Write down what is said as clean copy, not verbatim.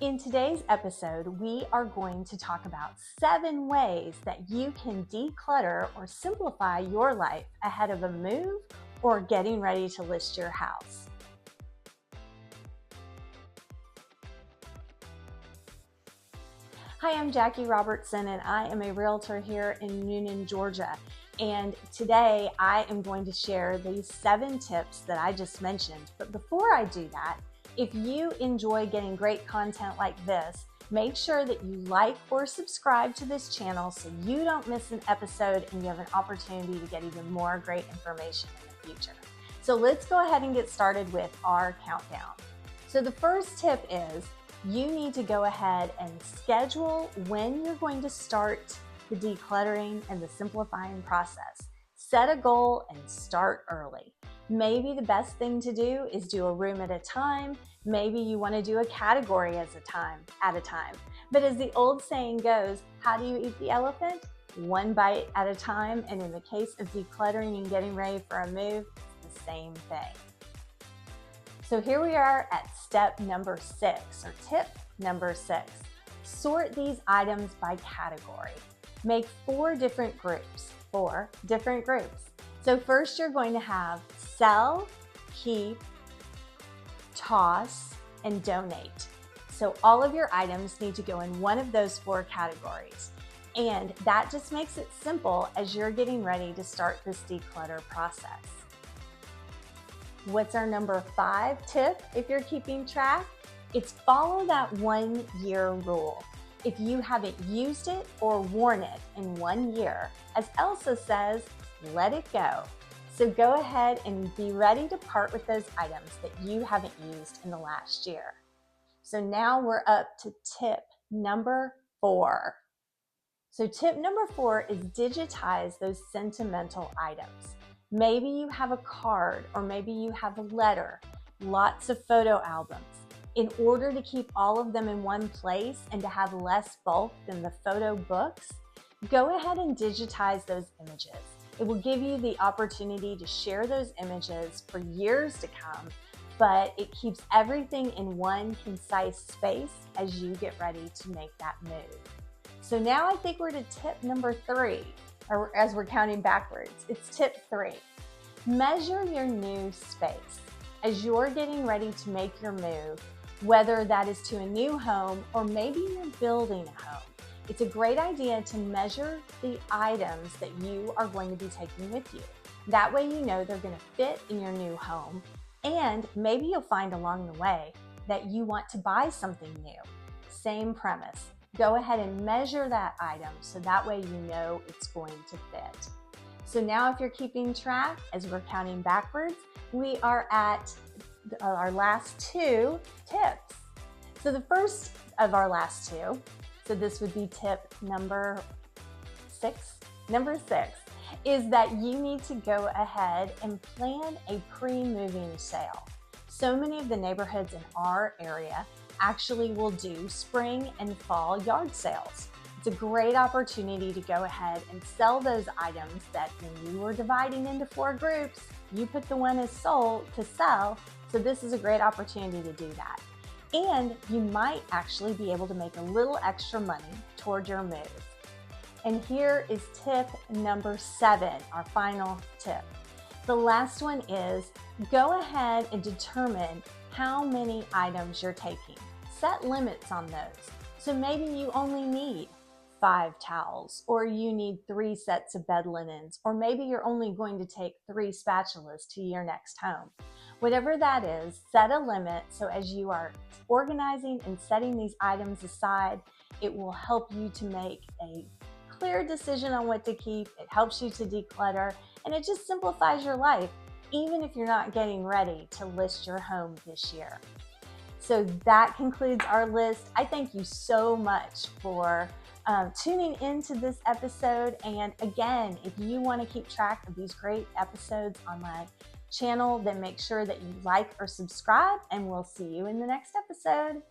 In today's episode, we are going to talk about 7 ways that you can declutter or simplify your life ahead of a move or getting ready to list your house. Hi, I'm Jackie Robertson and I am a realtor here in Noonan, Georgia. And today I am going to share these 7 tips that I just mentioned. But before I do that, if you enjoy getting great content like this, make sure that you like or subscribe to this channel so you don't miss an episode and you have an opportunity to get even more great information in the future. So let's go ahead and get started with our countdown. So the first tip is you need to go ahead and schedule when you're going to start the decluttering and the simplifying process. Set a goal and start early. Maybe the best thing to do is do a room at a time. Maybe you want to do a category at a time. But as the old saying goes, how do you eat the elephant? One bite at a time. And in the case of decluttering and getting ready for a move, it's the same thing. So here we are at step number 6, or tip number 6. Sort these items by category. Make 4 different groups. So first you're going to have sell, keep, toss, and donate. So all of your items need to go in one of those 4 categories. And that just makes it simple as you're getting ready to start this declutter process. What's our number 5 tip if you're keeping track? It's follow that 1-year rule. If you haven't used it or worn it in 1 year, as Elsa says, let it go. So go ahead and be ready to part with those items that you haven't used in the last year. So now we're up to tip number 4. So tip number 4 is digitize those sentimental items. Maybe you have a card or maybe you have a letter, lots of photo albums. In order to keep all of them in one place and to have less bulk than the photo books, go ahead and digitize those images. It will give you the opportunity to share those images for years to come, but it keeps everything in one concise space as you get ready to make that move. So now I think we're to tip number 3. Or as we're counting backwards, it's tip 3. Measure your new space. As you're getting ready to make your move, whether that is to a new home or maybe you're building a home, it's a great idea to measure the items that you are going to be taking with you. That way you know they're going to fit in your new home, and maybe you'll find along the way that you want to buy something new. Same premise. Go ahead and measure that item so that way you know it's going to fit. So now if you're keeping track, as we're counting backwards, we are at our last 2 tips. So the first of our last 2, so this would be tip number 6. Number 6 is that you need to go ahead and plan a pre-moving sale. So many of the neighborhoods in our area actually will do spring and fall yard sales. It's a great opportunity to go ahead and sell those items that when you were dividing into 4 groups, you put the one as sold to sell. So this is a great opportunity to do that. And you might actually be able to make a little extra money toward your move. And here is tip number 7, our final tip. The last one is go ahead and determine how many items you're taking. Set limits on those. So maybe you only need 5 towels, or you need 3 sets of bed linens, or maybe you're only going to take 3 spatulas to your next home. Whatever that is, set a limit so as you are organizing and setting these items aside, it will help you to make a clear decision on what to keep. It helps you to declutter, and it just simplifies your life, even if you're not getting ready to list your home this year. So that concludes our list. I thank you so much for tuning into this episode. And again, if you want to keep track of these great episodes on my channel, then make sure that you like or subscribe, and we'll see you in the next episode.